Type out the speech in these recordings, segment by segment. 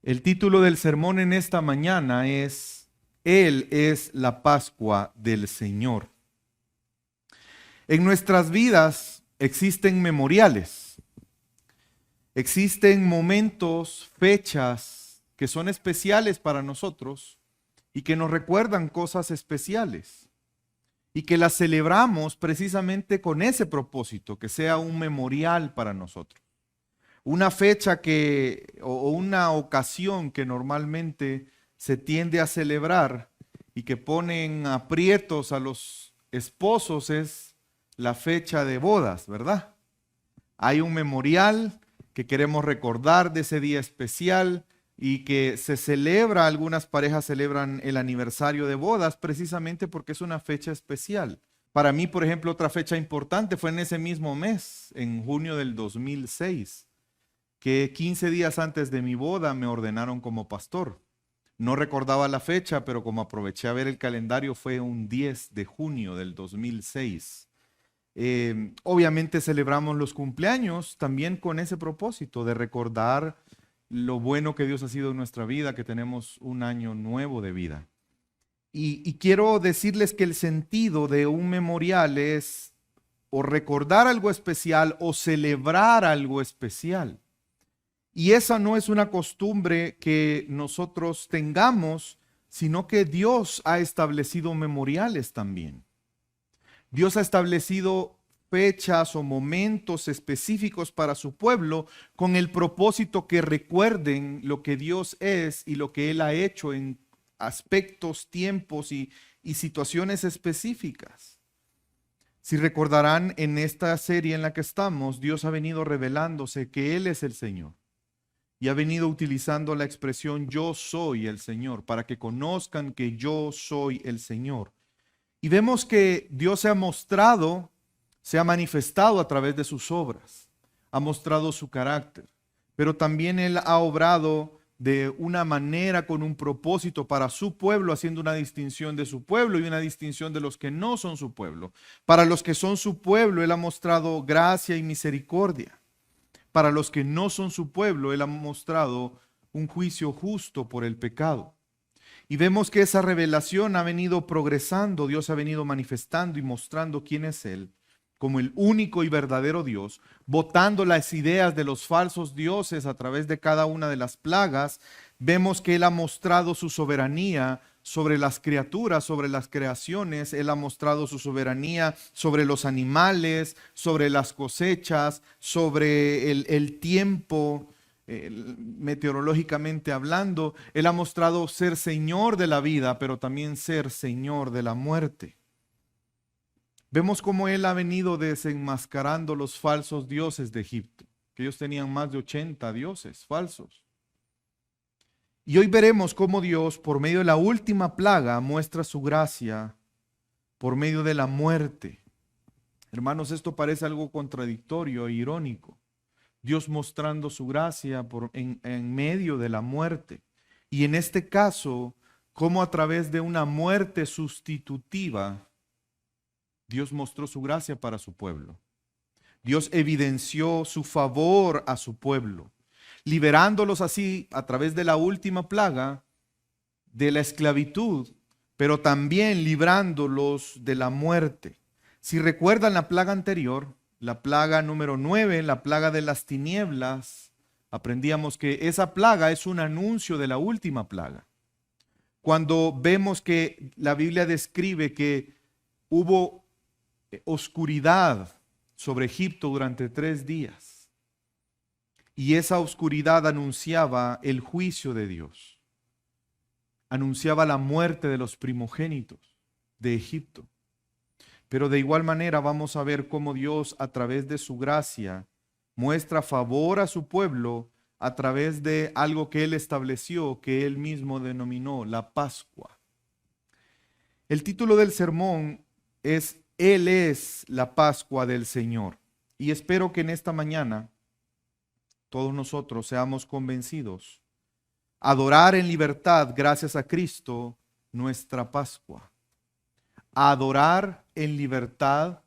El título del sermón en esta mañana es Él es la Pascua del Señor. En nuestras vidas existen memoriales, existen momentos, fechas que son especiales para nosotros y que nos recuerdan cosas especiales y que las celebramos precisamente con ese propósito, que sea un memorial para nosotros. Una fecha o una ocasión que normalmente se tiende a celebrar y que ponen aprietos a los esposos es la fecha de bodas, ¿verdad? Hay un memorial que queremos recordar de ese día especial y que se celebra, algunas parejas celebran el aniversario de bodas precisamente porque es una fecha especial. Para mí, por ejemplo, otra fecha importante fue en ese mismo mes, en junio del 2006, que 15 días antes de mi boda me ordenaron como pastor. No recordaba la fecha, pero como aproveché a ver el calendario, fue un 10 de junio del 2006. Obviamente celebramos los cumpleaños también con ese propósito de recordar lo bueno que Dios ha sido en nuestra vida, que tenemos un año nuevo de vida. Y quiero decirles que el sentido de un memorial es o recordar algo especial o celebrar algo especial. Y esa no es una costumbre que nosotros tengamos, sino que Dios ha establecido memoriales también. Dios ha establecido fechas o momentos específicos para su pueblo con el propósito que recuerden lo que Dios es y lo que Él ha hecho en aspectos, tiempos y situaciones específicas. Si recordarán, en esta serie en la que estamos, Dios ha venido revelándose que Él es el Señor. Y ha venido utilizando la expresión yo soy el Señor para que conozcan que yo soy el Señor. Y vemos que Dios se ha mostrado, se ha manifestado a través de sus obras, ha mostrado su carácter, pero también Él ha obrado de una manera con un propósito para su pueblo, haciendo una distinción de su pueblo y una distinción de los que no son su pueblo. Para los que son su pueblo, Él ha mostrado gracia y misericordia. Para los que no son su pueblo, Él ha mostrado un juicio justo por el pecado. Y vemos que esa revelación ha venido progresando, Dios ha venido manifestando y mostrando quién es Él como el único y verdadero Dios, botando las ideas de los falsos dioses a través de cada una de las plagas. Vemos que Él ha mostrado su soberanía sobre las criaturas, sobre las creaciones. Él ha mostrado su soberanía sobre los animales, sobre las cosechas, sobre el tiempo, meteorológicamente hablando. Él ha mostrado ser Señor de la vida, pero también ser Señor de la muerte. Vemos cómo Él ha venido desenmascarando los falsos dioses de Egipto, que ellos tenían más de 80 dioses falsos. Y hoy veremos cómo Dios, por medio de la última plaga, muestra su gracia por medio de la muerte. Hermanos, esto parece algo contradictorio e irónico. Dios mostrando su gracia en medio de la muerte. Y en este caso, cómo a través de una muerte sustitutiva, Dios mostró su gracia para su pueblo. Dios evidenció su favor a su pueblo, liberándolos así a través de la última plaga de la esclavitud, pero también librándolos de la muerte. Si recuerdan la plaga anterior, la plaga número 9, la plaga de las tinieblas, aprendíamos que esa plaga es un anuncio de la última plaga. Cuando vemos que la Biblia describe que hubo oscuridad sobre Egipto durante 3 días. Y esa oscuridad anunciaba el juicio de Dios. Anunciaba la muerte de los primogénitos de Egipto. Pero de igual manera vamos a ver cómo Dios, a través de su gracia, muestra favor a su pueblo a través de algo que Él estableció, que Él mismo denominó la Pascua. El título del sermón es Él es la Pascua del Señor. Y espero que en esta mañana todos nosotros seamos convencidos. Adorar en libertad gracias a Cristo, nuestra Pascua. Adorar en libertad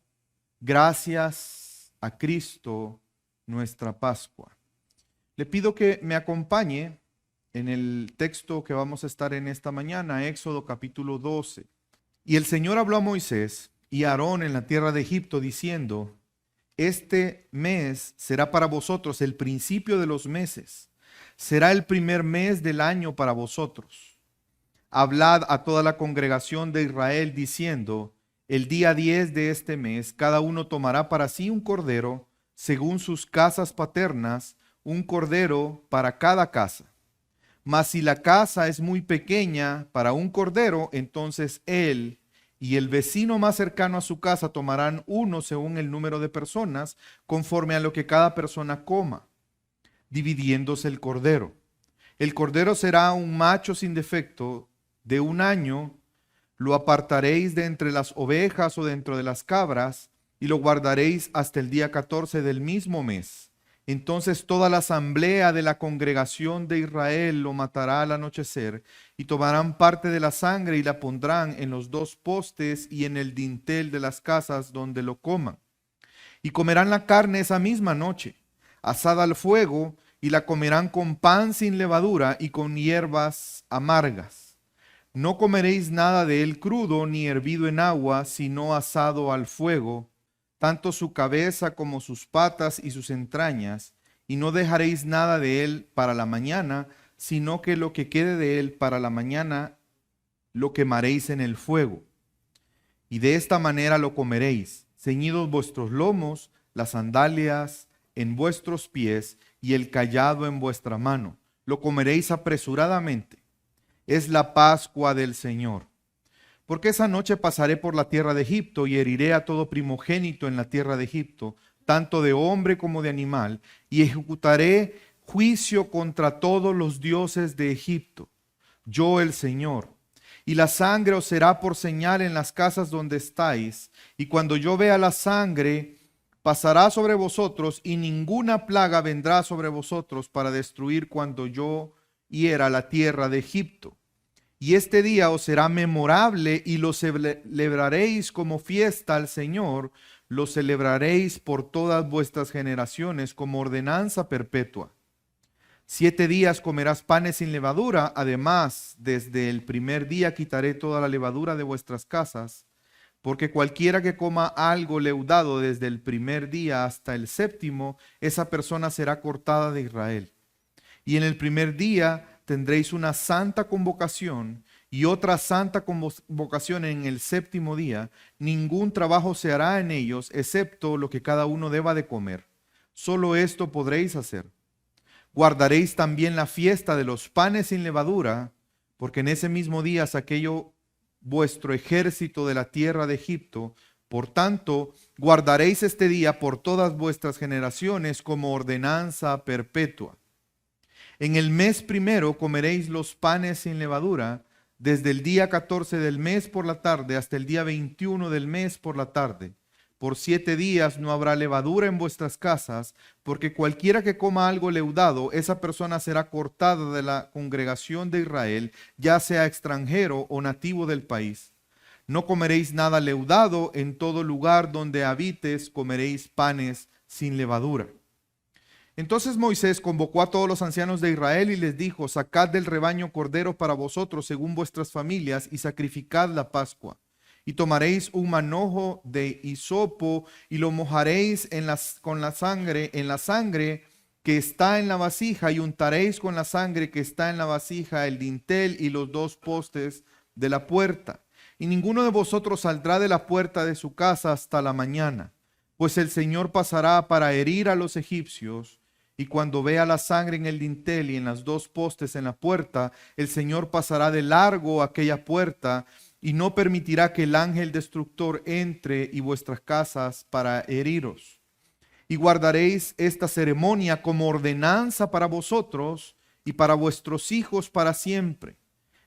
gracias a Cristo, nuestra Pascua. Le pido que me acompañe en el texto que vamos a estar en esta mañana, Éxodo capítulo 12. Y el Señor habló a Moisés y a Aarón en la tierra de Egipto, diciendo: este mes será para vosotros el principio de los meses, será el primer mes del año para vosotros. Hablad a toda la congregación de Israel diciendo: el día 10 de este mes, cada uno tomará para sí un cordero, según sus casas paternas, un cordero para cada casa. Mas si la casa es muy pequeña para un cordero, entonces él y el vecino más cercano a su casa tomarán uno según el número de personas, conforme a lo que cada persona coma, dividiéndose el cordero. El cordero será un macho sin defecto de 1 año. Lo apartaréis de entre las ovejas o dentro de las cabras, y lo guardaréis hasta el día 14 del mismo mes. Entonces toda la asamblea de la congregación de Israel lo matará al anochecer, y tomarán parte de la sangre y la pondrán en los 2 postes y en el dintel de las casas donde lo coman. Y comerán la carne esa misma noche, asada al fuego, y la comerán con pan sin levadura y con hierbas amargas. No comeréis nada de él crudo ni hervido en agua, sino asado al fuego, tanto su cabeza como sus patas y sus entrañas, y no dejaréis nada de él para la mañana, sino que lo que quede de él para la mañana lo quemaréis en el fuego. Y de esta manera lo comeréis, ceñidos vuestros lomos, las sandalias en vuestros pies y el cayado en vuestra mano. Lo comeréis apresuradamente. Es la Pascua del Señor. Porque esa noche pasaré por la tierra de Egipto y heriré a todo primogénito en la tierra de Egipto, tanto de hombre como de animal, y ejecutaré juicio contra todos los dioses de Egipto. Yo el Señor. Y la sangre os será por señal en las casas donde estáis, y cuando yo vea la sangre, pasará sobre vosotros, y ninguna plaga vendrá sobre vosotros para destruir cuando yo hiera la tierra de Egipto. Y este día os será memorable y lo celebraréis como fiesta al Señor, lo celebraréis por todas vuestras generaciones como ordenanza perpetua. 7 días comerás panes sin levadura, además desde el primer día quitaré toda la levadura de vuestras casas, porque cualquiera que coma algo leudado desde el primer día hasta el 7º, esa persona será cortada de Israel. Y en el primer día tendréis una santa convocación y otra santa convocación en el 7º día. Ningún trabajo se hará en ellos, excepto lo que cada uno deba de comer. Solo esto podréis hacer. Guardaréis también la fiesta de los panes sin levadura, porque en ese mismo día saqué yo vuestro ejército de la tierra de Egipto. Por tanto, guardaréis este día por todas vuestras generaciones como ordenanza perpetua. En el mes primero comeréis los panes sin levadura, desde el día 14 del mes por la tarde hasta el día 21 del mes por la tarde. Por 7 días no habrá levadura en vuestras casas, porque cualquiera que coma algo leudado, esa persona será cortada de la congregación de Israel, ya sea extranjero o nativo del país. No comeréis nada leudado, en todo lugar donde habites comeréis panes sin levadura. Entonces Moisés convocó a todos los ancianos de Israel y les dijo: sacad del rebaño corderos para vosotros según vuestras familias y sacrificad la Pascua. Y tomaréis un manojo de hisopo y lo mojaréis con la sangre, en la sangre que está en la vasija, y untaréis con la sangre que está en la vasija el dintel y los 2 postes de la puerta. Y ninguno de vosotros saldrá de la puerta de su casa hasta la mañana, pues el Señor pasará para herir a los egipcios. Y cuando vea la sangre en el dintel y en las 2 postes en la puerta, el Señor pasará de largo aquella puerta y no permitirá que el ángel destructor entre y vuestras casas para heriros. Y guardaréis esta ceremonia como ordenanza para vosotros y para vuestros hijos para siempre.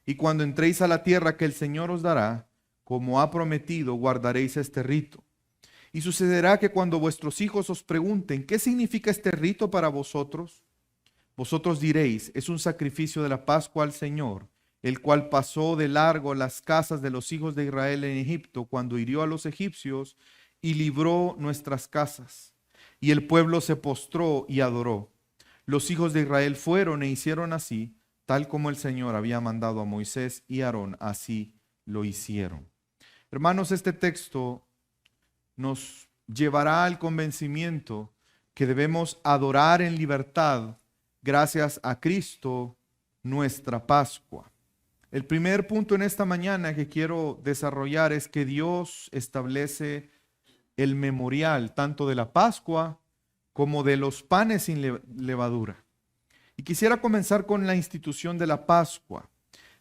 Y cuando entréis a la tierra que el Señor os dará, como ha prometido, guardaréis este rito. Y sucederá que cuando vuestros hijos os pregunten: ¿qué significa este rito para vosotros? Vosotros diréis: es un sacrificio de la Pascua al Señor, el cual pasó de largo las casas de los hijos de Israel en Egipto cuando hirió a los egipcios y libró nuestras casas. Y el pueblo se postró y adoró. Los hijos de Israel fueron e hicieron así, tal como el Señor había mandado a Moisés y Aarón, así lo hicieron. Hermanos, este texto nos llevará al convencimiento que debemos adorar en libertad gracias a Cristo, nuestra Pascua. El primer punto en esta mañana que quiero desarrollar es que Dios establece el memorial tanto de la Pascua como de los panes sin levadura. Y quisiera comenzar con la institución de la Pascua.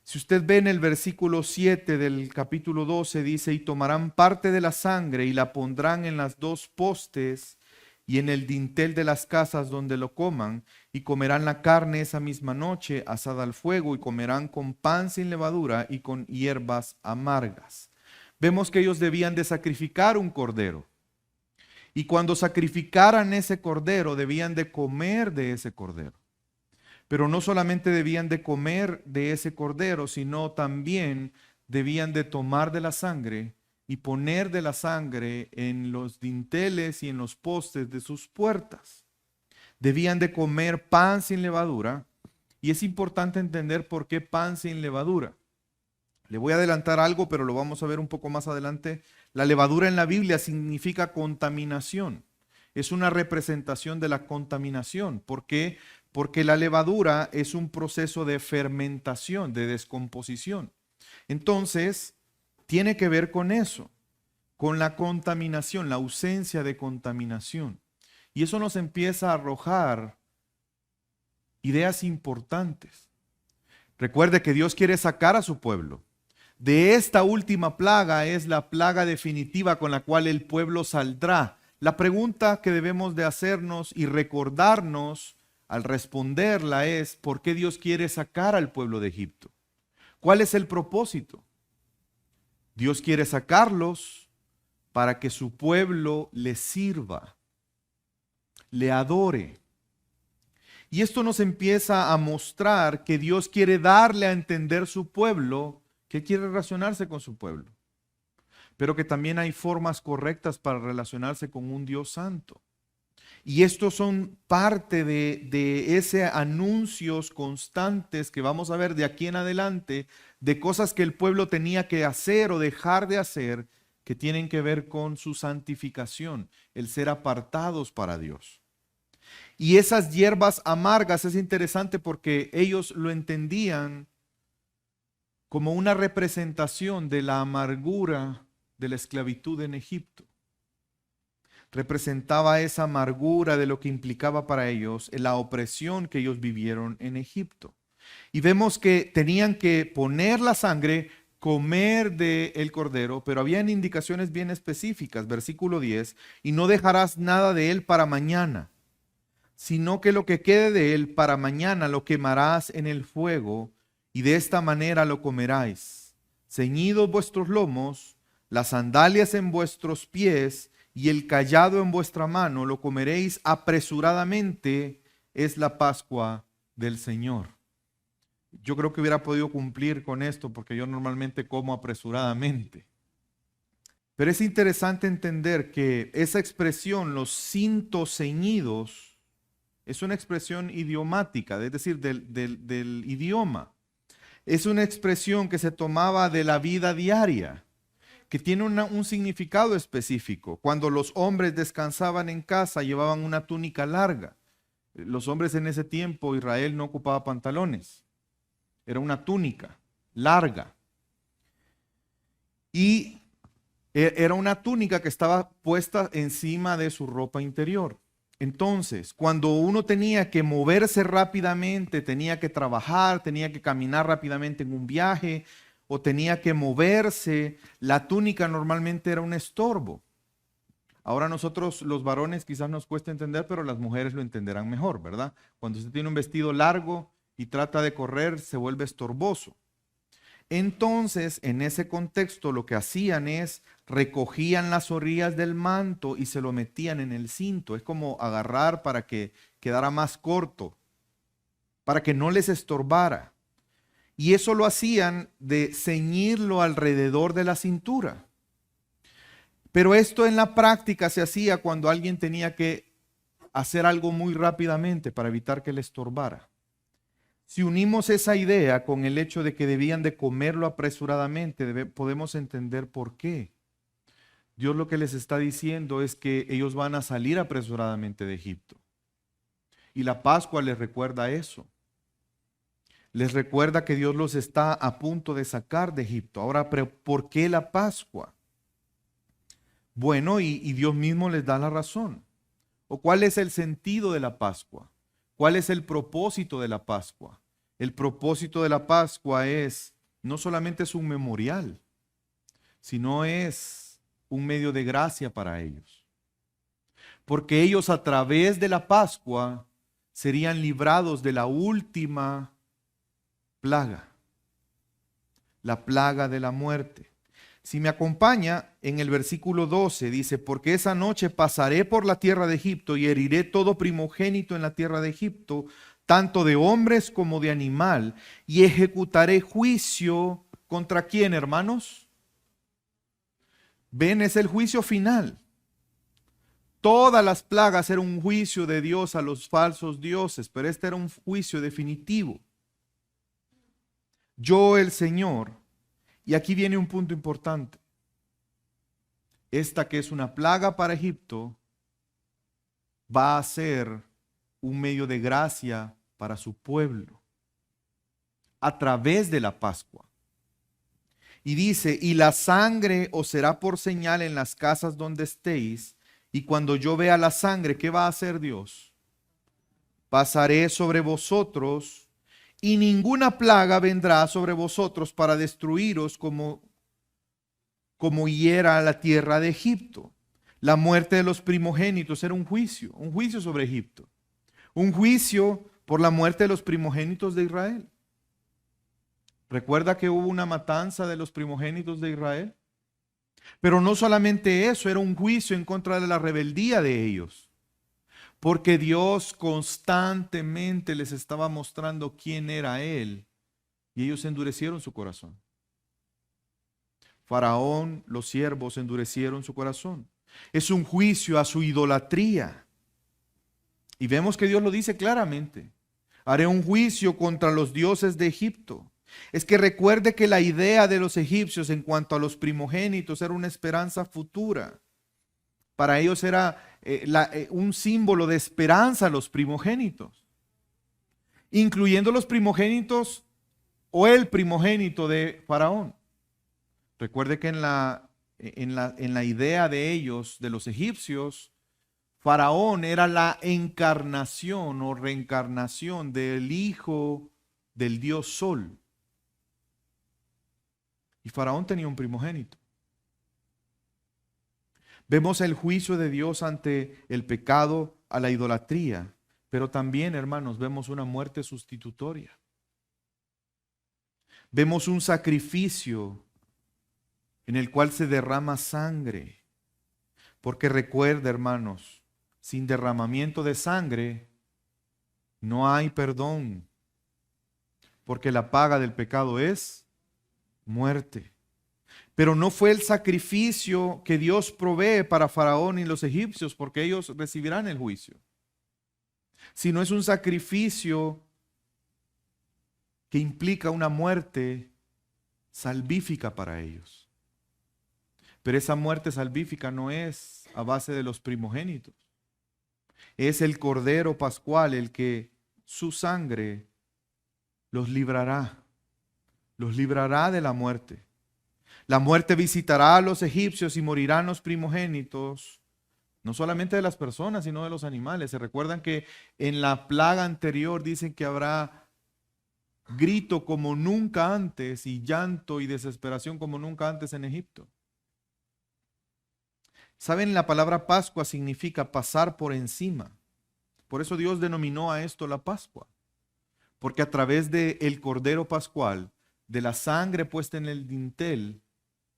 Si usted ve en el versículo 7 del capítulo 12, dice, y tomarán parte de la sangre y la pondrán en las dos postes y en el dintel de las casas donde lo coman, y comerán la carne esa misma noche asada al fuego, y comerán con pan sin levadura y con hierbas amargas. Vemos que ellos debían de sacrificar un cordero. Y cuando sacrificaran ese cordero, debían de comer de ese cordero. Pero no solamente debían de comer de ese cordero, sino también debían de tomar de la sangre y poner de la sangre en los dinteles y en los postes de sus puertas. Debían de comer pan sin levadura, y es importante entender por qué pan sin levadura. Le voy a adelantar algo, pero lo vamos a ver un poco más adelante. La levadura en la Biblia significa contaminación. Es una representación de la contaminación. ¿Por qué? Porque la levadura es un proceso de fermentación, de descomposición. Entonces, tiene que ver con eso, con la contaminación, la ausencia de contaminación. Y eso nos empieza a arrojar ideas importantes. Recuerde que Dios quiere sacar a su pueblo. De esta última plaga es la plaga definitiva con la cual el pueblo saldrá. La pregunta que debemos de hacernos y recordarnos al responderla es, ¿por qué Dios quiere sacar al pueblo de Egipto? ¿Cuál es el propósito? Dios quiere sacarlos para que su pueblo le sirva, le adore. Y esto nos empieza a mostrar que Dios quiere darle a entender su pueblo, que quiere relacionarse con su pueblo, pero que también hay formas correctas para relacionarse con un Dios santo. Y estos son parte de ese anuncios constantes que vamos a ver de aquí en adelante, de cosas que el pueblo tenía que hacer o dejar de hacer, que tienen que ver con su santificación, el ser apartados para Dios. Y esas hierbas amargas es interesante porque ellos lo entendían como una representación de la amargura de la esclavitud en Egipto. Representaba esa amargura de lo que implicaba para ellos la opresión que ellos vivieron en Egipto. Y vemos que tenían que poner la sangre, comer del cordero, pero habían indicaciones bien específicas. Versículo 10, y no dejarás nada de él para mañana, sino que lo que quede de él para mañana lo quemarás en el fuego, y de esta manera lo comeráis. Ceñidos vuestros lomos, las sandalias en vuestros pies, y el cayado en vuestra mano, lo comeréis apresuradamente, es la Pascua del Señor. Yo creo que hubiera podido cumplir con esto porque yo normalmente como apresuradamente. Pero es interesante entender que esa expresión, los cintos ceñidos, es una expresión idiomática, es decir, del idioma. Es una expresión que se tomaba de la vida diaria, que tiene un significado específico. Cuando los hombres descansaban en casa, llevaban una túnica larga. Los hombres en ese tiempo, Israel no ocupaba pantalones. Era una túnica larga. Y era una túnica que estaba puesta encima de su ropa interior. Entonces, cuando uno tenía que moverse rápidamente, tenía que trabajar, tenía que caminar rápidamente en un viaje, o tenía que moverse, la túnica normalmente era un estorbo. Ahora nosotros los varones quizás nos cuesta entender, pero las mujeres lo entenderán mejor, ¿verdad? Cuando usted tiene un vestido largo y trata de correr, se vuelve estorboso. Entonces, en ese contexto, lo que hacían es recogían las orillas del manto y se lo metían en el cinto. Es como agarrar para que quedara más corto, para que no les estorbara. Y eso lo hacían de ceñirlo alrededor de la cintura. Pero esto en la práctica se hacía cuando alguien tenía que hacer algo muy rápidamente para evitar que le estorbara. Si unimos esa idea con el hecho de que debían de comerlo apresuradamente, podemos entender por qué. Dios lo que les está diciendo es que ellos van a salir apresuradamente de Egipto. Y la Pascua les recuerda eso. Les recuerda que Dios los está a punto de sacar de Egipto. Ahora, ¿pero por qué la Pascua? Bueno, y Dios mismo les da la razón. ¿O cuál es el sentido de la Pascua? ¿Cuál es el propósito de la Pascua? El propósito de la Pascua no solamente es un memorial, sino es un medio de gracia para ellos. Porque ellos a través de la Pascua serían librados de la última plaga, la plaga de la muerte. Si me acompaña, en el versículo 12 dice, porque esa noche pasaré por la tierra de Egipto y heriré todo primogénito en la tierra de Egipto, tanto de hombres como de animal, y ejecutaré juicio contra quién, hermanos. Ven, es el juicio final. Todas las plagas eran un juicio de Dios a los falsos dioses, pero este era un juicio definitivo. Yo, el Señor, y aquí viene un punto importante. Esta que es una plaga para Egipto va a ser un medio de gracia para su pueblo a través de la Pascua. Y dice, y la sangre os será por señal en las casas donde estéis, y cuando yo vea la sangre, ¿qué va a hacer Dios? Pasaré sobre vosotros, y ninguna plaga vendrá sobre vosotros para destruiros como hiera la tierra de Egipto. La muerte de los primogénitos era un juicio sobre Egipto. Un juicio por la muerte de los primogénitos de Israel. ¿Recuerda que hubo una matanza de los primogénitos de Israel? Pero no solamente eso, era un juicio en contra de la rebeldía de ellos. Porque Dios constantemente les estaba mostrando quién era Él. Y ellos endurecieron su corazón. Faraón, los siervos endurecieron su corazón. Es un juicio a su idolatría. Y vemos que Dios lo dice claramente. Haré un juicio contra los dioses de Egipto. Es que recuerde que la idea de los egipcios en cuanto a los primogénitos era una esperanza futura. Para ellos era un símbolo de esperanza los primogénitos. Incluyendo los primogénitos o el primogénito de Faraón. Recuerde que en la idea de ellos, de los egipcios, Faraón era la encarnación o reencarnación del hijo del dios Sol. Y Faraón tenía un primogénito. Vemos el juicio de Dios ante el pecado, a la idolatría, pero también, hermanos, vemos una muerte sustitutoria. Vemos un sacrificio en el cual se derrama sangre. Porque recuerda, hermanos, sin derramamiento de sangre no hay perdón. Porque la paga del pecado es muerte. Pero no fue el sacrificio que Dios provee para Faraón y los egipcios, porque ellos recibirán el juicio. Sino es un sacrificio que implica una muerte salvífica para ellos. Pero esa muerte salvífica no es a base de los primogénitos. Es el Cordero Pascual el que su sangre los librará de la muerte. La muerte visitará a los egipcios y morirán los primogénitos, no solamente de las personas, sino de los animales. Se recuerdan que en la plaga anterior dicen que habrá grito como nunca antes y llanto y desesperación como nunca antes en Egipto. ¿Saben? La palabra Pascua significa pasar por encima. Por eso Dios denominó a esto la Pascua. Porque a través del Cordero Pascual, de la sangre puesta en el dintel,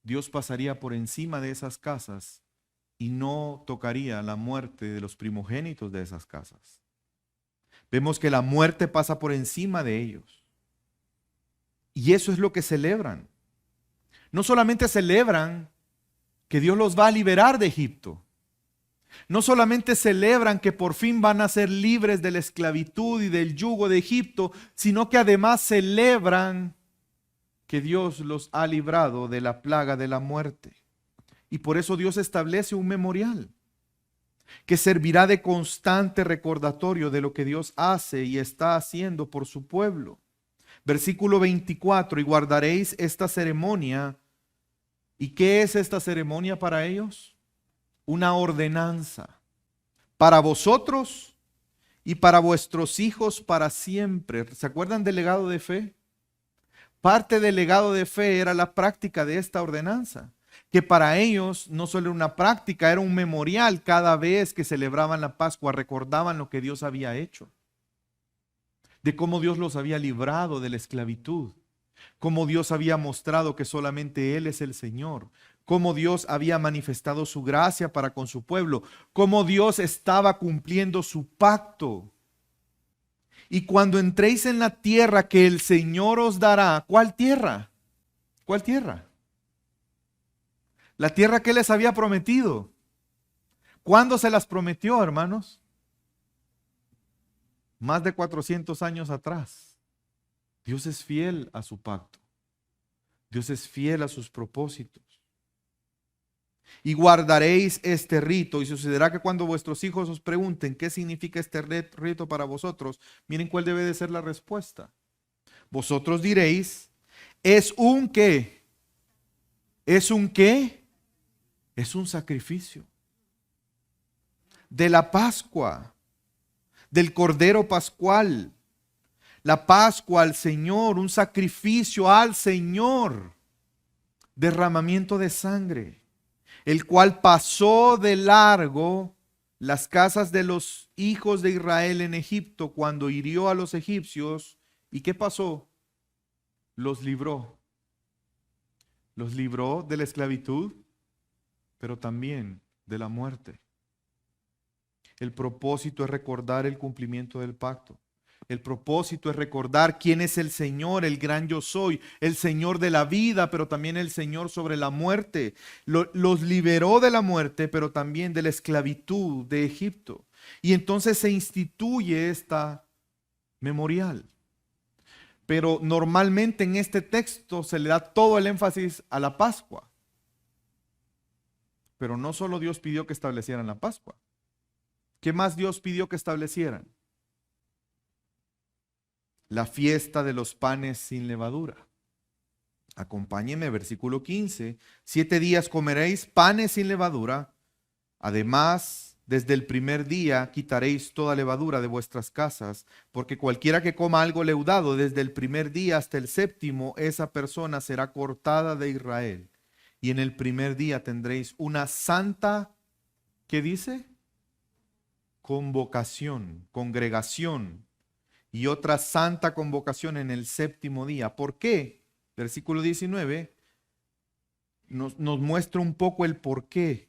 Dios pasaría por encima de esas casas y no tocaría la muerte de los primogénitos de esas casas. Vemos que la muerte pasa por encima de ellos. Y eso es lo que celebran. No solamente celebran que Dios los va a liberar de Egipto, No solamente celebran que por fin van a ser libres de la esclavitud y del yugo de Egipto, sino que además celebran que Dios los ha librado de la plaga de la muerte. Y por eso Dios establece un memorial que servirá de constante recordatorio de lo que Dios hace y está haciendo por su pueblo. Versículo 24, y guardaréis esta ceremonia. ¿Y qué es esta ceremonia para ellos? Una ordenanza para vosotros y para vuestros hijos para siempre. ¿Se acuerdan del legado de fe? Parte del legado de fe era la práctica de esta ordenanza, que para ellos no solo era una práctica, era un memorial. Cada vez que celebraban la Pascua recordaban lo que Dios había hecho, de cómo Dios los había librado de la esclavitud, cómo Dios había mostrado que solamente Él es el Señor, cómo Dios había manifestado su gracia para con su pueblo, cómo Dios estaba cumpliendo su pacto. Y cuando entréis en la tierra que el Señor os dará, ¿cuál tierra? ¿Cuál tierra? La tierra que les había prometido. ¿Cuándo se las prometió, hermanos? Más de 400 años atrás. Dios es fiel a su pacto. Dios es fiel a sus propósitos. Y guardaréis este rito, y sucederá que cuando vuestros hijos os pregunten qué significa este rito para vosotros, miren cuál debe de ser la respuesta. Vosotros diréis, ¿es un qué? ¿Es un qué? Es un sacrificio de la Pascua, del Cordero Pascual. La Pascua al Señor, un sacrificio al Señor, derramamiento de sangre, el cual pasó de largo las casas de los hijos de Israel en Egipto cuando hirió a los egipcios. ¿Y qué pasó? Los libró. Los libró de la esclavitud, pero también de la muerte. El propósito es recordar el cumplimiento del pacto. El propósito es recordar quién es el Señor, el gran yo soy, el Señor de la vida, pero también el Señor sobre la muerte. Los liberó de la muerte, pero también de la esclavitud de Egipto. Y entonces se instituye esta memorial. Pero normalmente en este texto se le da todo el énfasis a la Pascua. Pero no solo Dios pidió que establecieran la Pascua. ¿Qué más Dios pidió que establecieran? La fiesta de los panes sin levadura. Acompáñenme, versículo 15. 7 días comeréis panes sin levadura. Además, desde el primer día quitaréis toda levadura de vuestras casas, porque cualquiera que coma algo leudado desde el primer día hasta el séptimo, esa persona será cortada de Israel. Y en el primer día tendréis una santa, ¿qué dice? Convocación, congregación. Y otra santa convocación en el séptimo día. ¿Por qué? Versículo 19 nos muestra un poco el por qué.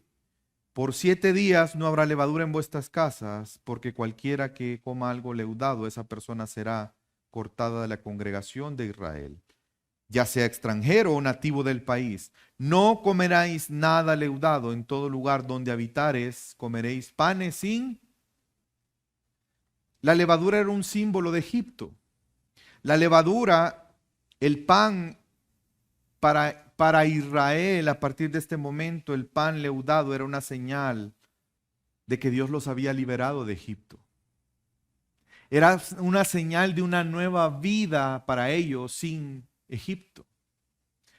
Por 7 días no habrá levadura en vuestras casas, porque cualquiera que coma algo leudado, esa persona será cortada de la congregación de Israel, ya sea extranjero o nativo del país. No comeréis nada leudado. En todo lugar donde habitares, comeréis panes sin. La levadura era un símbolo de Egipto. La levadura, el pan para Israel, a partir de este momento, el pan leudado era una señal de que Dios los había liberado de Egipto. Era una señal de una nueva vida para ellos sin Egipto,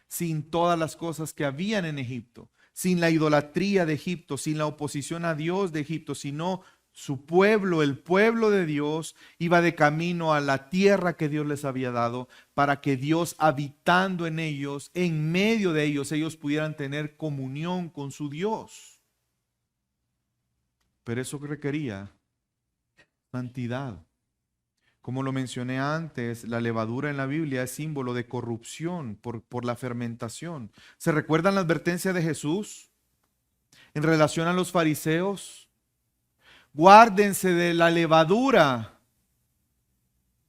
sin todas las cosas que habían en Egipto, sin la idolatría de Egipto, sin la oposición a Dios de Egipto, sino su pueblo, el pueblo de Dios, iba de camino a la tierra que Dios les había dado, para que Dios, habitando en ellos, en medio de ellos, ellos pudieran tener comunión con su Dios. Pero eso requería santidad. Como lo mencioné antes, la levadura en la Biblia es símbolo de corrupción por la fermentación. ¿Se recuerdan la advertencia de Jesús en relación a los fariseos? Guárdense de la levadura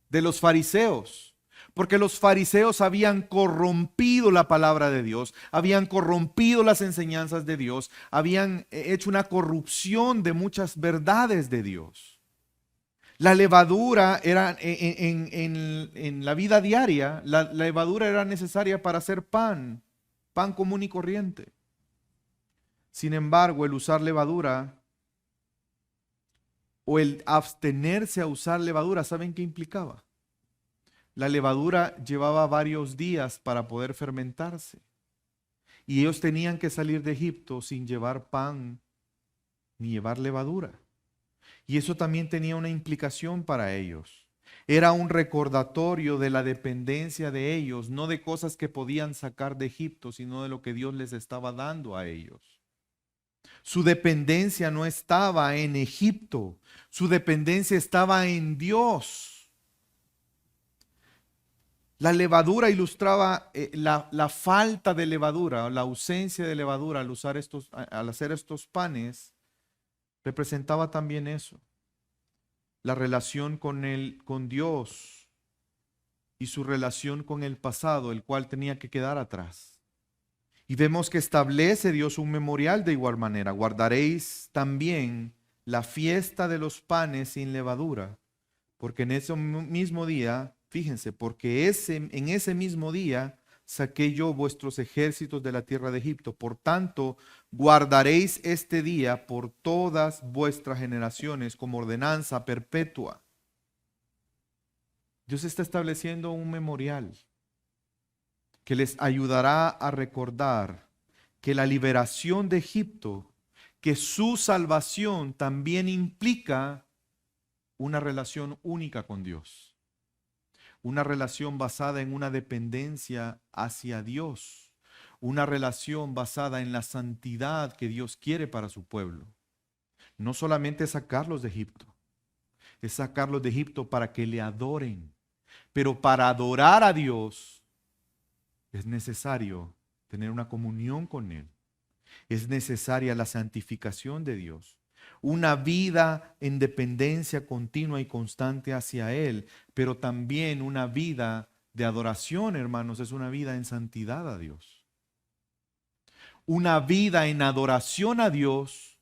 de los fariseos, porque los fariseos habían corrompido la palabra de Dios, habían corrompido las enseñanzas de Dios, habían hecho una corrupción de muchas verdades de Dios. La levadura era en la vida diaria, la levadura era necesaria para hacer pan común y corriente. Sin embargo, el usar levadura o el abstenerse a usar levadura, ¿saben qué implicaba? La levadura llevaba varios días para poder fermentarse. Y ellos tenían que salir de Egipto sin llevar pan ni llevar levadura. Y eso también tenía una implicación para ellos. Era un recordatorio de la dependencia de ellos, no de cosas que podían sacar de Egipto, sino de lo que Dios les estaba dando a ellos. Su dependencia no estaba en Egipto, su dependencia estaba en Dios. La levadura ilustraba la falta de levadura, la ausencia de levadura al hacer estos panes, representaba también eso. La relación con Dios y su relación con el pasado, el cual tenía que quedar atrás. Y vemos que establece Dios un memorial de igual manera. Guardaréis también la fiesta de los panes sin levadura, porque en ese mismo día, fíjense, porque en ese mismo día saqué yo vuestros ejércitos de la tierra de Egipto. Por tanto, guardaréis este día por todas vuestras generaciones como ordenanza perpetua. Dios está estableciendo un memorial que les ayudará a recordar que la liberación de Egipto, que su salvación también implica una relación única con Dios. Una relación basada en una dependencia hacia Dios. Una relación basada en la santidad que Dios quiere para su pueblo. No solamente sacarlos de Egipto, es sacarlos de Egipto para que le adoren. Pero para adorar a Dios es necesario tener una comunión con Él. Es necesaria la santificación de Dios. Una vida en dependencia continua y constante hacia Él, pero también una vida de adoración, hermanos, es una vida en santidad a Dios. Una vida en adoración a Dios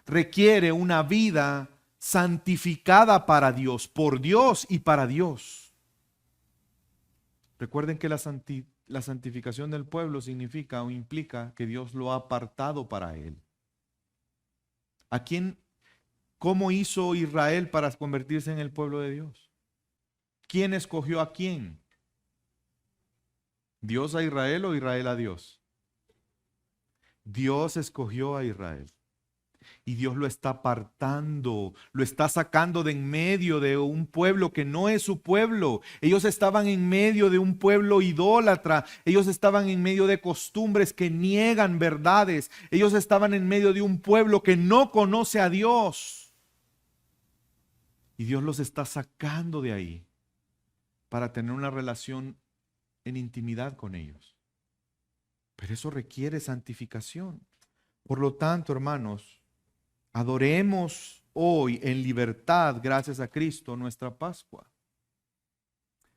requiere una vida santificada para Dios, por Dios y para Dios. Recuerden que la santificación del pueblo significa o implica que Dios lo ha apartado para Él. ¿A quién? ¿Cómo hizo Israel para convertirse en el pueblo de Dios? ¿Quién escogió a quién? ¿Dios a Israel o Israel a Dios? Dios escogió a Israel. Y Dios lo está apartando, lo está sacando de en medio de un pueblo que no es su pueblo. Ellos estaban en medio de un pueblo idólatra. Ellos estaban en medio de costumbres que niegan verdades. Ellos estaban en medio de un pueblo que no conoce a Dios. Y Dios los está sacando de ahí para tener una relación en intimidad con ellos. Pero eso requiere santificación. Por lo tanto, hermanos, adoremos hoy en libertad, gracias a Cristo, nuestra Pascua.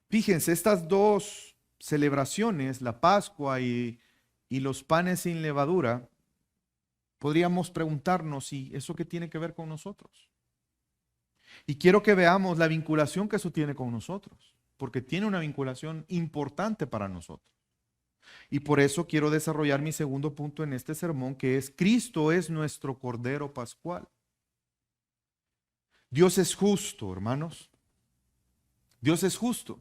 Fíjense, estas dos celebraciones, la Pascua y los panes sin levadura, podríamos preguntarnos, ¿y eso qué tiene que ver con nosotros? Y quiero que veamos la vinculación que eso tiene con nosotros, porque tiene una vinculación importante para nosotros. Y por eso quiero desarrollar mi segundo punto en este sermón, que es: Cristo es nuestro Cordero Pascual. Dios es justo, hermanos. Dios es justo.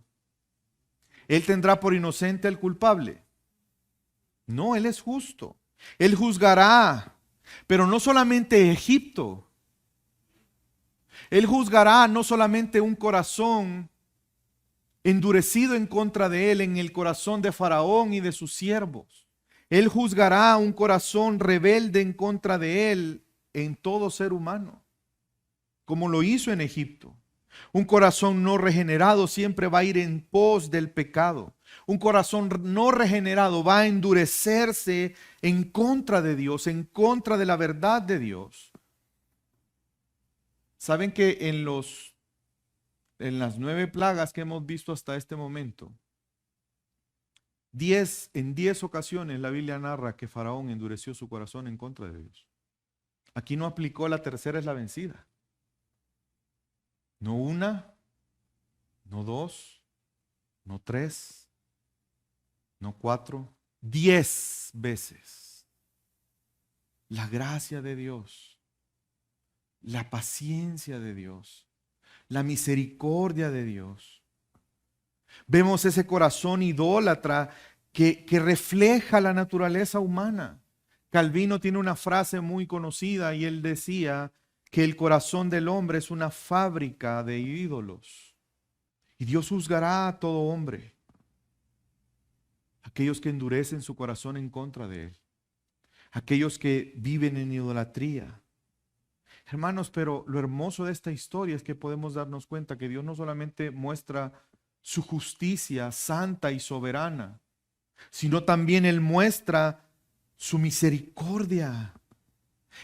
¿Él tendrá por inocente al culpable? No, Él es justo. Él juzgará, pero no solamente Egipto. Él juzgará no solamente un corazón endurecido en contra de él, en el corazón de Faraón y de sus siervos. Él juzgará un corazón rebelde en contra de él en todo ser humano, como lo hizo en Egipto. Un corazón no regenerado siempre va a ir en pos del pecado. Un corazón no regenerado va a endurecerse en contra de Dios, en contra de la verdad de Dios. ¿Saben que en las 9 plagas que hemos visto hasta este momento, En 10 ocasiones la Biblia narra que Faraón endureció su corazón en contra de Dios. Aquí no aplicó la tercera es la vencida. No una, no dos, no tres, no 4, 10 veces. La gracia de Dios, la paciencia de Dios, la misericordia de Dios. Vemos ese corazón idólatra que refleja la naturaleza humana. Calvino tiene una frase muy conocida y él decía que el corazón del hombre es una fábrica de ídolos. Y Dios juzgará a todo hombre, aquellos que endurecen su corazón en contra de él, aquellos que viven en idolatría. Hermanos, pero lo hermoso de esta historia es que podemos darnos cuenta que Dios no solamente muestra su justicia santa y soberana, sino también Él muestra su misericordia.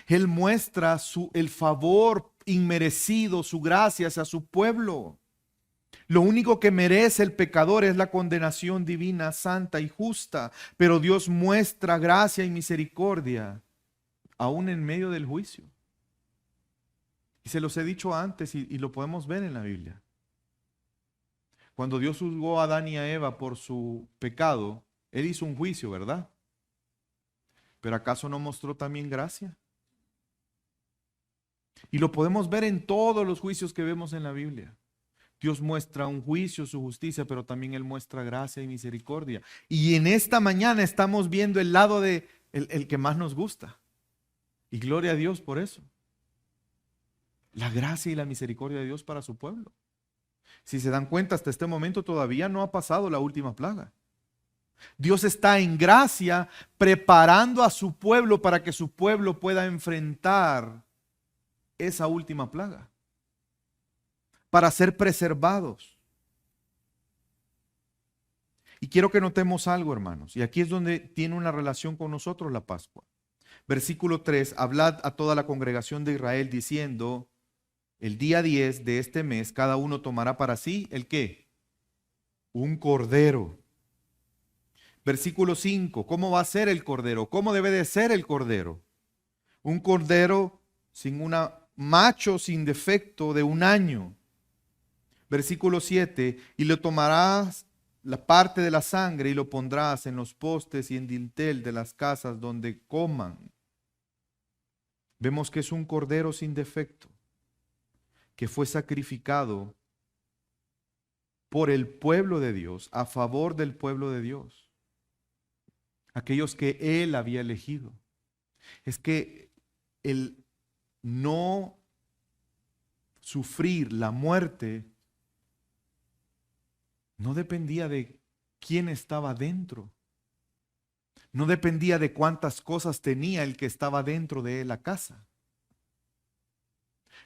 Él muestra el favor inmerecido, su gracia hacia su pueblo. Lo único que merece el pecador es la condenación divina, santa y justa, pero Dios muestra gracia y misericordia aún en medio del juicio. Y se los he dicho antes y lo podemos ver en la Biblia. Cuando Dios juzgó a Adán y a Eva por su pecado, Él hizo un juicio, ¿verdad? ¿Pero acaso no mostró también gracia? Y lo podemos ver en todos los juicios que vemos en la Biblia. Dios muestra un juicio, su justicia, pero también Él muestra gracia y misericordia. Y en esta mañana estamos viendo el lado de el que más nos gusta. Y gloria a Dios por eso. La gracia y la misericordia de Dios para su pueblo. Si se dan cuenta, hasta este momento todavía no ha pasado la última plaga. Dios está en gracia preparando a su pueblo para que su pueblo pueda enfrentar esa última plaga, para ser preservados. Y quiero que notemos algo, hermanos, y aquí es donde tiene una relación con nosotros la Pascua. Versículo 3, hablad a toda la congregación de Israel diciendo, el día 10 de este mes cada uno tomará para sí, ¿el qué? Un cordero. Versículo 5, ¿cómo va a ser el cordero? ¿Cómo debe de ser el cordero? Un cordero sin macho sin defecto de 1 año. Versículo 7, y le tomarás la parte de la sangre y lo pondrás en los postes y en dintel de las casas donde coman. Vemos que es un cordero sin defecto, que fue sacrificado por el pueblo de Dios, a favor del pueblo de Dios, aquellos que Él había elegido. Es que el no sufrir la muerte no dependía de quién estaba dentro, no dependía de cuántas cosas tenía el que estaba dentro de la casa.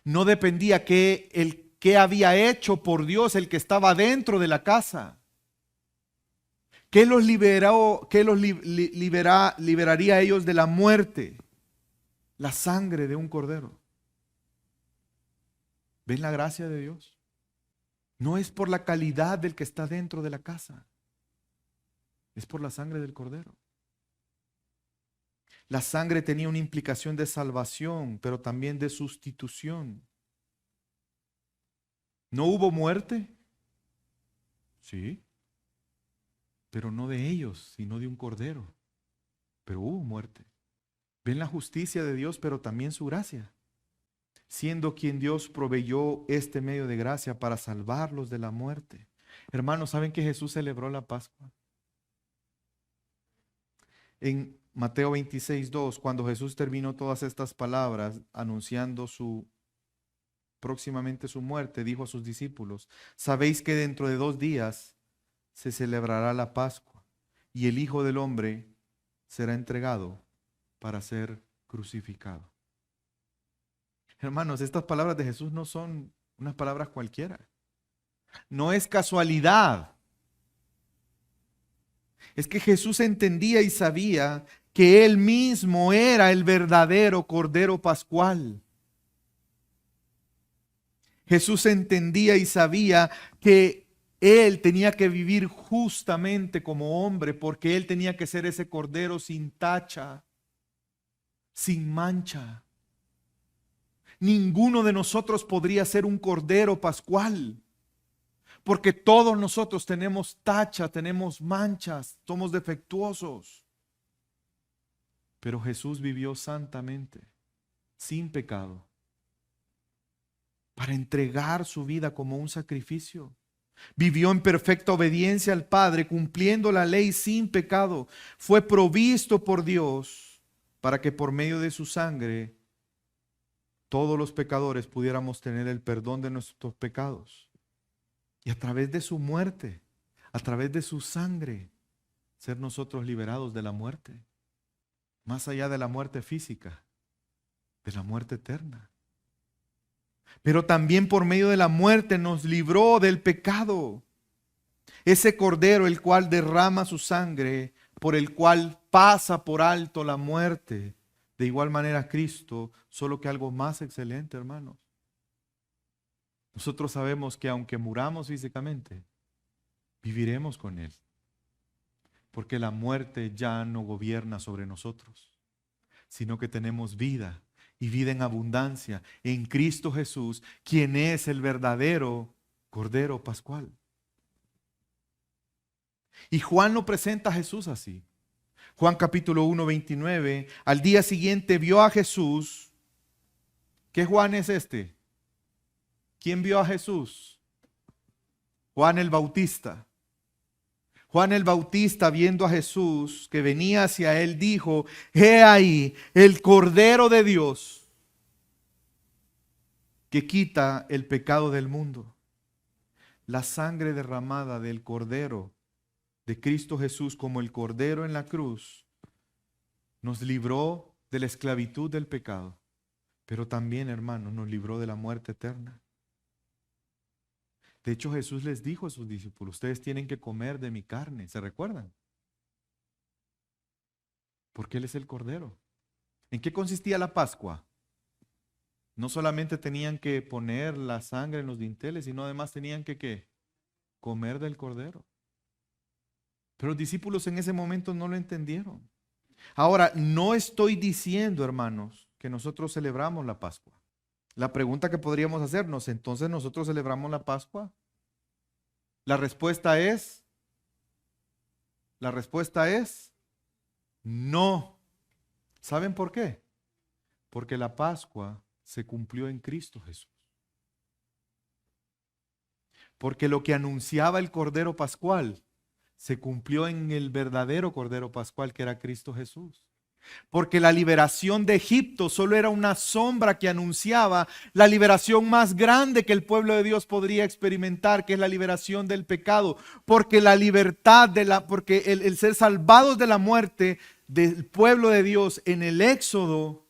No dependía qué había hecho por Dios el que estaba dentro de la casa. ¿Qué los liberaría a ellos de la muerte? La sangre de un cordero. ¿Ven la gracia de Dios? No es por la calidad del que está dentro de la casa. Es por la sangre del cordero. La sangre tenía una implicación de salvación, pero también de sustitución. ¿No hubo muerte? Sí, pero no de ellos, sino de un cordero. Pero hubo muerte. Ven la justicia de Dios, pero también su gracia. Siendo quien Dios proveyó este medio de gracia para salvarlos de la muerte. Hermanos, ¿saben que Jesús celebró la Pascua? En Mateo 26:2, cuando Jesús terminó todas estas palabras, anunciando próximamente su muerte, dijo a sus discípulos, sabéis que dentro de 2 días se celebrará la Pascua y el Hijo del Hombre será entregado para ser crucificado. Hermanos, estas palabras de Jesús no son unas palabras cualquiera. No es casualidad. Es que Jesús entendía y sabía que Él mismo era el verdadero Cordero Pascual. Jesús entendía y sabía que Él tenía que vivir justamente como hombre porque Él tenía que ser ese cordero sin tacha, sin mancha. Ninguno de nosotros podría ser un cordero pascual porque todos nosotros tenemos tacha, tenemos manchas, somos defectuosos. Pero Jesús vivió santamente, sin pecado, para entregar su vida como un sacrificio. Vivió en perfecta obediencia al Padre, cumpliendo la ley sin pecado. Fue provisto por Dios para que por medio de su sangre todos los pecadores pudiéramos tener el perdón de nuestros pecados. Y a través de su muerte, a través de su sangre, ser nosotros liberados de la muerte. Más allá de la muerte física, de la muerte eterna. Pero también por medio de la muerte nos libró del pecado. Ese cordero el cual derrama su sangre, por el cual pasa por alto la muerte. De igual manera Cristo, solo que algo más excelente, hermanos. Nosotros sabemos que aunque muramos físicamente, viviremos con Él. Porque la muerte ya no gobierna sobre nosotros, sino que tenemos vida y vida en abundancia en Cristo Jesús, quien es el verdadero Cordero Pascual. Y Juan lo presenta a Jesús así. Juan capítulo 1, 29. Al día siguiente vio a Jesús. ¿Qué Juan es este? ¿Quién vio a Jesús? Juan el Bautista. Juan el Bautista, viendo a Jesús que venía hacia él, dijo: he ahí el Cordero de Dios que quita el pecado del mundo. La sangre derramada del Cordero de Cristo Jesús como el Cordero en la cruz nos libró de la esclavitud del pecado, pero también, hermanos, nos libró de la muerte eterna. De hecho, Jesús les dijo a sus discípulos: ustedes tienen que comer de mi carne. ¿Se recuerdan? Porque Él es el Cordero. ¿En qué consistía la Pascua? No solamente tenían que poner la sangre en los dinteles, sino además tenían que ¿qué? Comer del Cordero. Pero los discípulos en ese momento no lo entendieron. Ahora, no estoy diciendo, hermanos, que nosotros celebramos la Pascua. La pregunta que podríamos hacernos: ¿entonces nosotros celebramos la Pascua? La respuesta es no. ¿Saben por qué? Porque la Pascua se cumplió en Cristo Jesús. Porque lo que anunciaba el Cordero Pascual se cumplió en el verdadero Cordero Pascual, que era Cristo Jesús. Porque la liberación de Egipto solo era una sombra que anunciaba la liberación más grande que el pueblo de Dios podría experimentar, que es la liberación del pecado. Porque la libertad porque el ser salvados de la muerte del pueblo de Dios en el Éxodo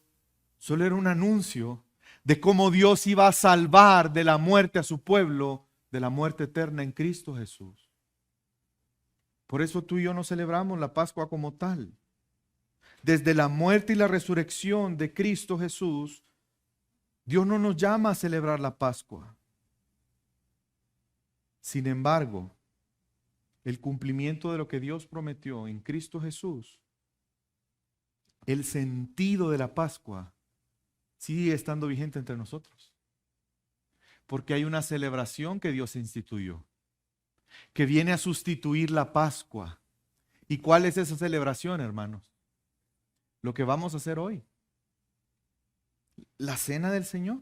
solo era un anuncio de cómo Dios iba a salvar de la muerte a su pueblo, de la muerte eterna en Cristo Jesús. Por eso tú y yo no celebramos la Pascua como tal. Desde la muerte y la resurrección de Cristo Jesús, Dios no nos llama a celebrar la Pascua. Sin embargo, el cumplimiento de lo que Dios prometió en Cristo Jesús, el sentido de la Pascua, sigue estando vigente entre nosotros. Porque hay una celebración que Dios instituyó, que viene a sustituir la Pascua. ¿Y cuál es esa celebración, hermanos? Lo que vamos a hacer hoy. La cena del Señor.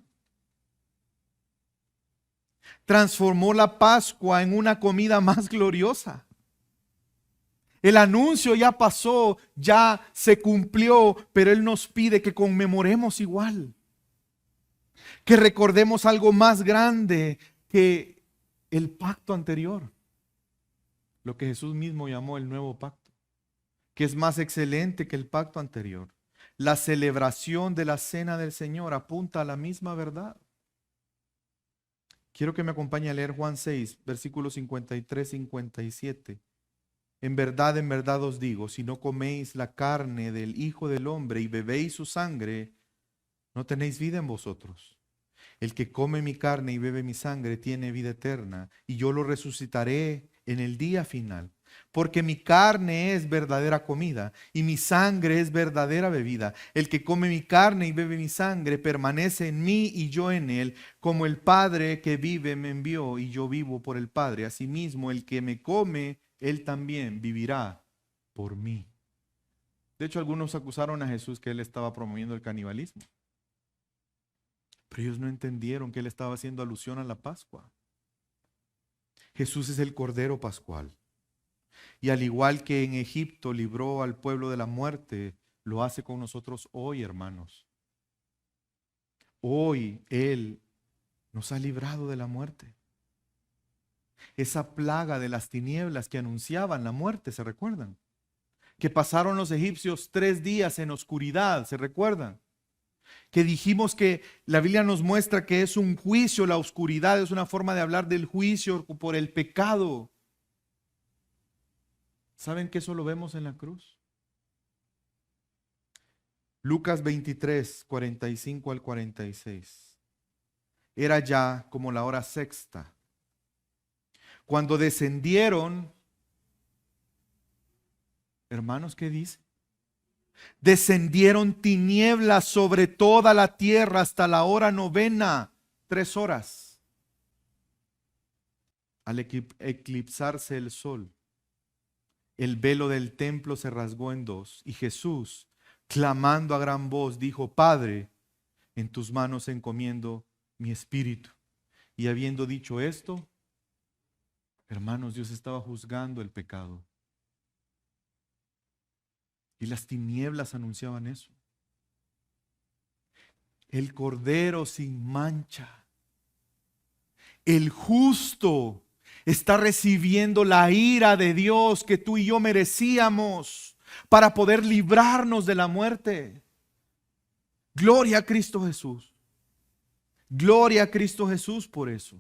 Transformó la Pascua en una comida más gloriosa. El anuncio ya pasó, ya se cumplió, pero Él nos pide que conmemoremos igual. Que recordemos algo más grande que el pacto anterior. Lo que Jesús mismo llamó el nuevo pacto, que es más excelente que el pacto anterior. La celebración de la cena del Señor apunta a la misma verdad. Quiero que me acompañe a leer Juan 6, versículos 53-57. En verdad os digo, si no coméis la carne del Hijo del Hombre y bebéis su sangre, no tenéis vida en vosotros. El que come mi carne y bebe mi sangre tiene vida eterna, y yo lo resucitaré en el día final. Porque mi carne es verdadera comida y mi sangre es verdadera bebida. El que come mi carne y bebe mi sangre permanece en mí y yo en él, como el Padre que vive me envió y yo vivo por el Padre. Asimismo, el que me come, él también vivirá por mí. De hecho, algunos acusaron a Jesús que él estaba promoviendo el canibalismo. Pero ellos no entendieron que él estaba haciendo alusión a la Pascua. Jesús es el Cordero Pascual. Y al igual que en Egipto libró al pueblo de la muerte, lo hace con nosotros hoy, hermanos. Hoy Él nos ha librado de la muerte. Esa plaga de las tinieblas que anunciaban la muerte, ¿se recuerdan? Que pasaron los egipcios 3 días en oscuridad, ¿se recuerdan? Que dijimos que la Biblia nos muestra que es un juicio, la oscuridad es una forma de hablar del juicio por el pecado. ¿Saben que eso lo vemos en la cruz? Lucas 23, 45 al 46. Era ya como la hora sexta, cuando descendieron, hermanos, ¿qué dice? Descendieron tinieblas sobre toda la tierra hasta la hora novena, 3 horas. Al eclipsarse el sol, el velo del templo se rasgó en dos y Jesús, clamando a gran voz, dijo: Padre, en tus manos encomiendo mi espíritu. Y habiendo dicho esto, hermanos, Dios estaba juzgando el pecado. Y las tinieblas anunciaban eso. El Cordero sin mancha, el justo, está recibiendo la ira de Dios que tú y yo merecíamos para poder librarnos de la muerte. Gloria a Cristo Jesús. Gloria a Cristo Jesús por eso.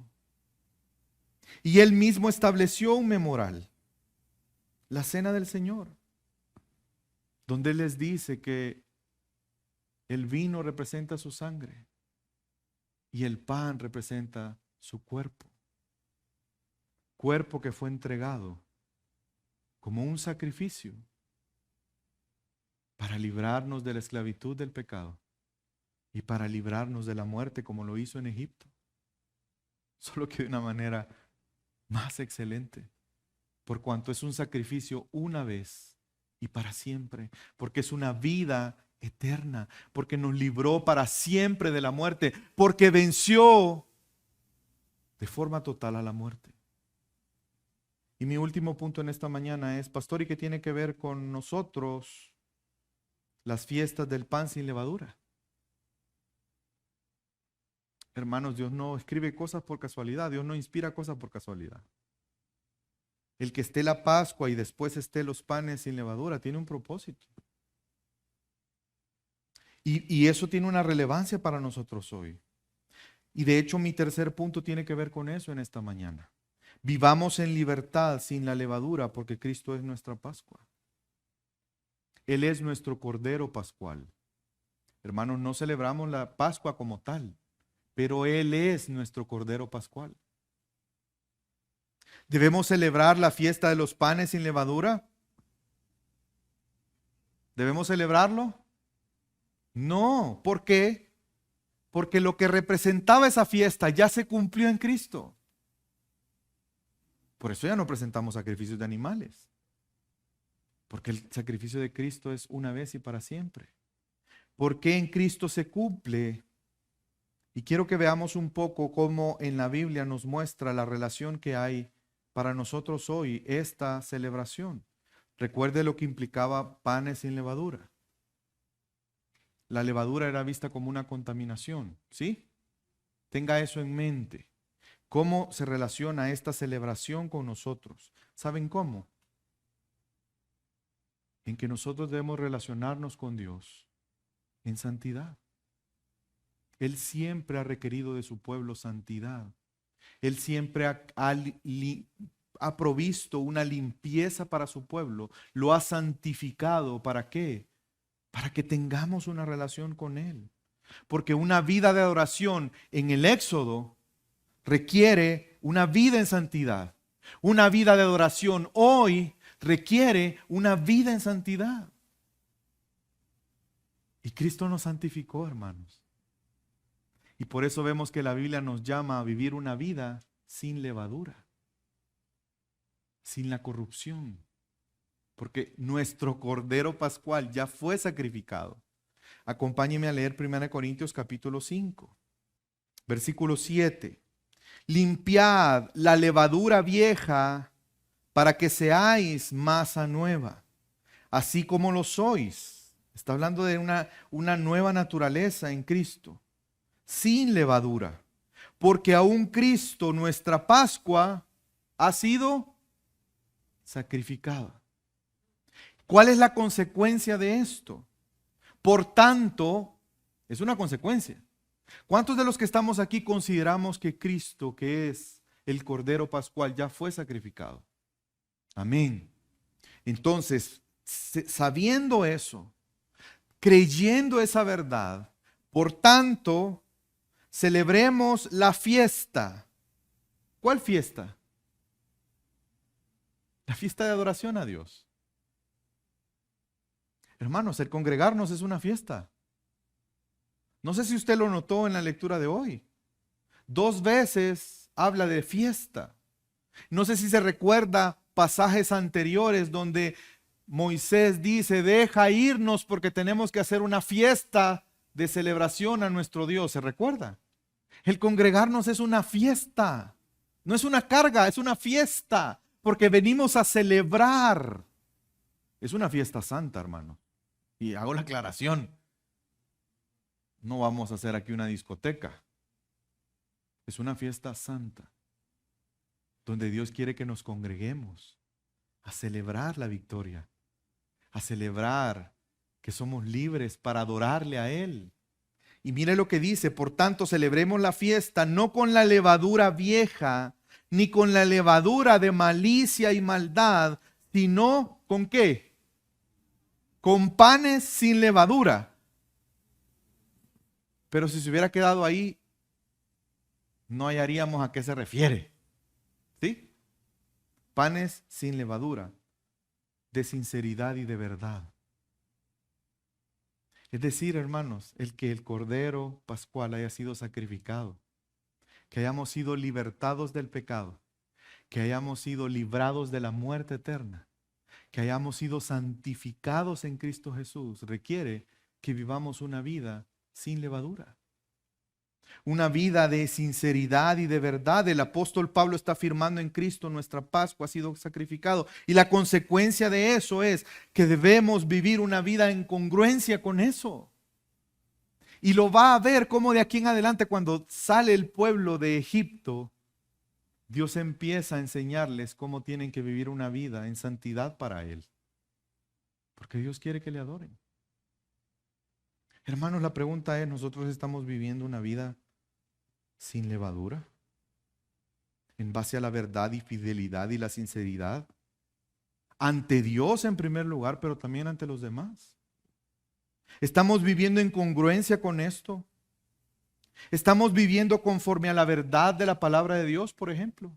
Y Él mismo estableció un memorial, la Cena del Señor, donde Él les dice que el vino representa su sangre y el pan representa su cuerpo. Cuerpo que fue entregado como un sacrificio para librarnos de la esclavitud del pecado y para librarnos de la muerte, como lo hizo en Egipto. Solo que de una manera más excelente, por cuanto es un sacrificio una vez y para siempre, porque es una vida eterna, porque nos libró para siempre de la muerte, porque venció de forma total a la muerte. Y mi último punto en esta mañana es, pastor, ¿y qué tiene que ver con nosotros las fiestas del pan sin levadura? Hermanos, Dios no escribe cosas por casualidad, Dios no inspira cosas por casualidad. El que esté la Pascua y después esté los panes sin levadura tiene un propósito. Y eso tiene una relevancia para nosotros hoy. Y de hecho mi tercer punto tiene que ver con eso en esta mañana. Vivamos en libertad sin la levadura porque Cristo es nuestra Pascua. Él es nuestro Cordero Pascual. Hermanos, no celebramos la Pascua como tal, pero Él es nuestro Cordero Pascual. ¿Debemos celebrar la fiesta de los panes sin levadura? ¿Debemos celebrarlo? No. ¿Por qué? Porque lo que representaba esa fiesta ya se cumplió en Cristo. Por eso ya no presentamos sacrificios de animales. Porque el sacrificio de Cristo es una vez y para siempre. Porque en Cristo se cumple. Y quiero que veamos un poco cómo en la Biblia nos muestra la relación que hay para nosotros hoy esta celebración. Recuerde lo que implicaba panes sin levadura. La levadura era vista como una contaminación, ¿sí? Tenga eso en mente. ¿Cómo se relaciona esta celebración con nosotros? ¿Saben cómo? En que nosotros debemos relacionarnos con Dios en santidad. Él siempre ha requerido de su pueblo santidad. Él siempre ha provisto una limpieza para su pueblo. Lo ha santificado. ¿Para qué? Para que tengamos una relación con Él. Porque una vida de adoración en el Éxodo requiere una vida en santidad. Una vida de adoración hoy requiere una vida en santidad. Y Cristo nos santificó, hermanos. Y por eso vemos que la Biblia nos llama a vivir una vida sin levadura, sin la corrupción. Porque nuestro Cordero Pascual ya fue sacrificado. Acompáñeme a leer 1 Corintios capítulo 5, versículo 7. Limpiad la levadura vieja para que seáis masa nueva, así como lo sois. Está hablando de una nueva naturaleza en Cristo, sin levadura. Porque aún Cristo, nuestra Pascua, ha sido sacrificada. ¿Cuál es la consecuencia de esto? Por tanto, es una consecuencia. ¿Cuántos de los que estamos aquí consideramos que Cristo, que es el Cordero Pascual, ya fue sacrificado? Amén. Entonces, sabiendo eso, creyendo esa verdad, por tanto, celebremos la fiesta. ¿Cuál fiesta? La fiesta de adoración a Dios. Hermanos, el congregarnos es una fiesta. No sé si usted lo notó en la lectura de hoy. 2 veces habla de fiesta. No sé si se recuerda pasajes anteriores donde Moisés dice, deja irnos porque tenemos que hacer una fiesta de celebración a nuestro Dios. ¿Se recuerda? El congregarnos es una fiesta. No es una carga, es una fiesta. Porque venimos a celebrar. Es una fiesta santa, hermano. Y hago la aclaración. No vamos a hacer aquí una discoteca. Es una fiesta santa. Donde Dios quiere que nos congreguemos a celebrar la victoria. A celebrar que somos libres para adorarle a Él. Y mire lo que dice, por tanto celebremos la fiesta no con la levadura vieja, ni con la levadura de malicia y maldad, sino ¿con qué? Con panes sin levadura. Pero si se hubiera quedado ahí, no hallaríamos a qué se refiere. ¿Sí? Panes sin levadura, de sinceridad y de verdad. Es decir, hermanos, el que el Cordero Pascual haya sido sacrificado, que hayamos sido libertados del pecado, que hayamos sido librados de la muerte eterna, que hayamos sido santificados en Cristo Jesús, requiere que vivamos una vida sin levadura. Una vida de sinceridad y de verdad. El apóstol Pablo está afirmando en Cristo nuestra Pascua ha sido sacrificado. Y la consecuencia de eso es que debemos vivir una vida en congruencia con eso. Y lo va a ver como de aquí en adelante cuando sale el pueblo de Egipto, Dios empieza a enseñarles cómo tienen que vivir una vida en santidad para Él. Porque Dios quiere que le adoren. Hermanos, la pregunta es, ¿nosotros estamos viviendo una vida sin levadura? En base a la verdad y fidelidad y la sinceridad. Ante Dios en primer lugar, pero también ante los demás. ¿Estamos viviendo en congruencia con esto? ¿Estamos viviendo conforme a la verdad de la palabra de Dios, por ejemplo?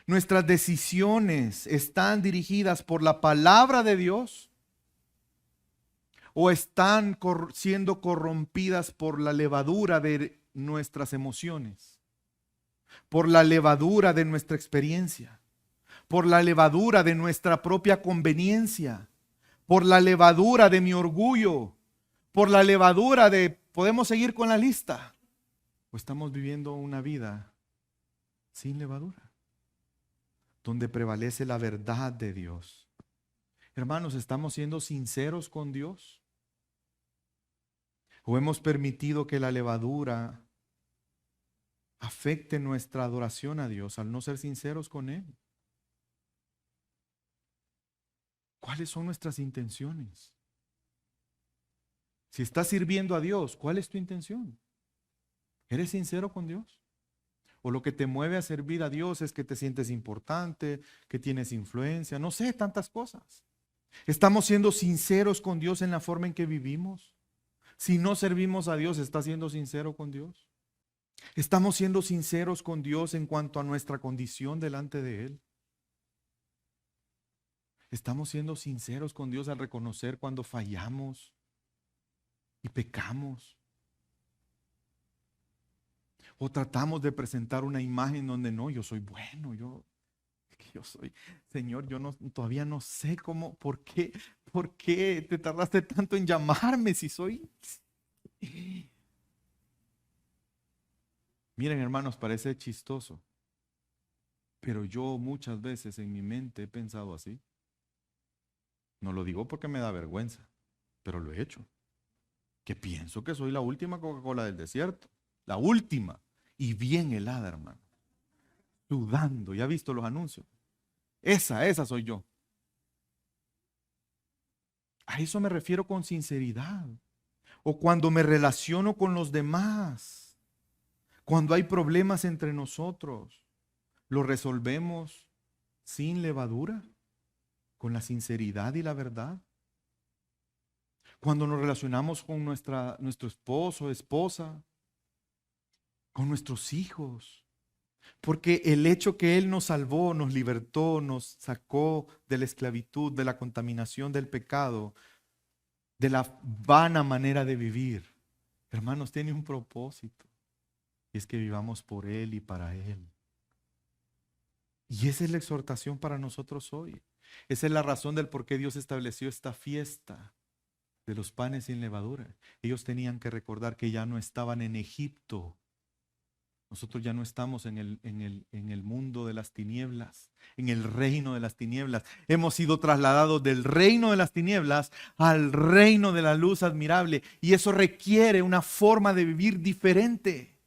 ¿Nuestras decisiones están dirigidas por la palabra de Dios? ¿O están siendo corrompidas por la levadura de nuestras emociones? Por la levadura de nuestra experiencia. Por la levadura de nuestra propia conveniencia. Por la levadura de mi orgullo. Por la levadura de... ¿Podemos seguir con la lista? ¿O estamos viviendo una vida sin levadura? Donde prevalece la verdad de Dios. Hermanos, ¿estamos siendo sinceros con Dios? ¿O hemos permitido que la levadura afecte nuestra adoración a Dios al no ser sinceros con Él? ¿Cuáles son nuestras intenciones? Si estás sirviendo a Dios, ¿cuál es tu intención? ¿Eres sincero con Dios? ¿O lo que te mueve a servir a Dios es que te sientes importante, que tienes influencia? No sé, tantas cosas. ¿Estamos siendo sinceros con Dios en la forma en que vivimos? Si no servimos a Dios, ¿está siendo sincero con Dios? ¿Estamos siendo sinceros con Dios en cuanto a nuestra condición delante de Él? ¿Estamos siendo sinceros con Dios al reconocer cuando fallamos y pecamos? ¿O tratamos de presentar una imagen donde no, yo soy bueno, yo soy, Señor, yo no, todavía no sé cómo, por qué te tardaste tanto en llamarme si soy... Miren, hermanos, parece chistoso, pero yo muchas veces en mi mente he pensado así. No lo digo porque me da vergüenza, pero lo he hecho. Que pienso que soy la última Coca-Cola del desierto, la última, y bien helada, hermano, sudando. ¿Ya ha visto los anuncios? Esa soy yo. A eso me refiero con sinceridad. O cuando me relaciono con los demás, cuando hay problemas entre nosotros, ¿lo resolvemos sin levadura? ¿Con la sinceridad y la verdad? Cuando nos relacionamos con nuestro esposo, esposa, con nuestros hijos. Porque el hecho que Él nos salvó, nos libertó, nos sacó de la esclavitud, de la contaminación del pecado, de la vana manera de vivir, hermanos, tiene un propósito. Y es que vivamos por Él y para Él. Y esa es la exhortación para nosotros hoy. Esa es la razón del por qué Dios estableció esta fiesta de los panes sin levadura. Ellos tenían que recordar que ya no estaban en Egipto. Nosotros ya no estamos en el mundo de las tinieblas, en el reino de las tinieblas. Hemos sido trasladados del reino de las tinieblas al reino de la luz admirable. Y eso requiere una forma de vivir diferente.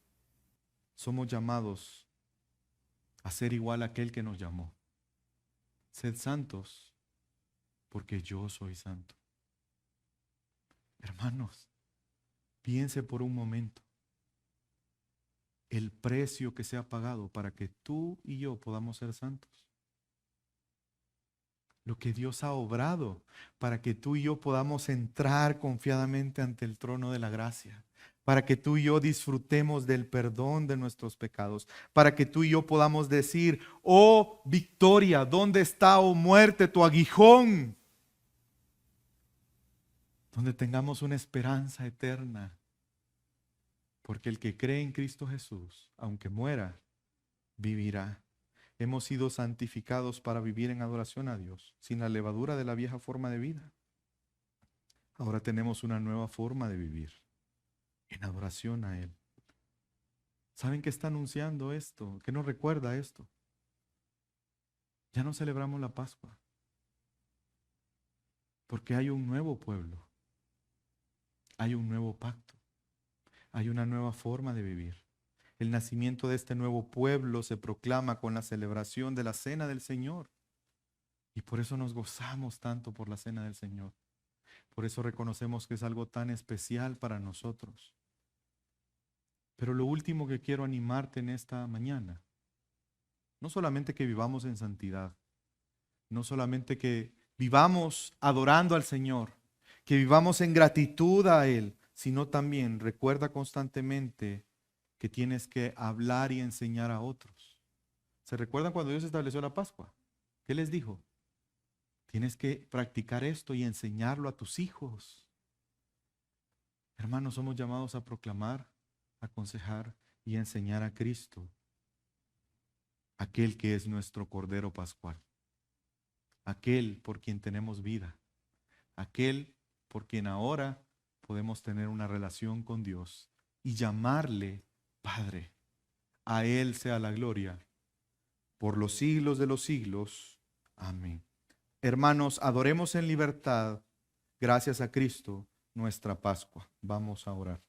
Somos llamados a ser igual a aquel que nos llamó. Sed santos, porque yo soy santo. Hermanos, piense por un momento el precio que se ha pagado para que tú y yo podamos ser santos. Lo que Dios ha obrado para que tú y yo podamos entrar confiadamente ante el trono de la gracia. Para que tú y yo disfrutemos del perdón de nuestros pecados. Para que tú y yo podamos decir, oh victoria, ¿dónde está, oh muerte, tu aguijón? Donde tengamos una esperanza eterna. Porque el que cree en Cristo Jesús, aunque muera, vivirá. Hemos sido santificados para vivir en adoración a Dios, sin la levadura de la vieja forma de vida. Ahora tenemos una nueva forma de vivir, en adoración a Él. ¿Saben qué está anunciando esto? ¿Qué nos recuerda esto? Ya no celebramos la Pascua, porque hay un nuevo pueblo, hay un nuevo pacto, hay una nueva forma de vivir. El nacimiento de este nuevo pueblo se proclama con la celebración de la Cena del Señor. Y por eso nos gozamos tanto por la Cena del Señor. Por eso reconocemos que es algo tan especial para nosotros. Pero lo último que quiero animarte en esta mañana, no solamente que vivamos en santidad, no solamente que vivamos adorando al Señor, que vivamos en gratitud a Él, sino también recuerda constantemente que tienes que hablar y enseñar a otros. ¿Se recuerdan cuando Dios estableció la Pascua? ¿Qué les dijo? Tienes que practicar esto y enseñarlo a tus hijos. Hermanos, somos llamados a proclamar, aconsejar y enseñar a Cristo, aquel que es nuestro Cordero Pascual, aquel por quien tenemos vida, aquel por quien ahora podemos tener una relación con Dios y llamarle Padre. A Él sea la gloria por los siglos de los siglos. Amén. Hermanos, adoremos en libertad, gracias a Cristo, nuestra Pascua. Vamos a orar.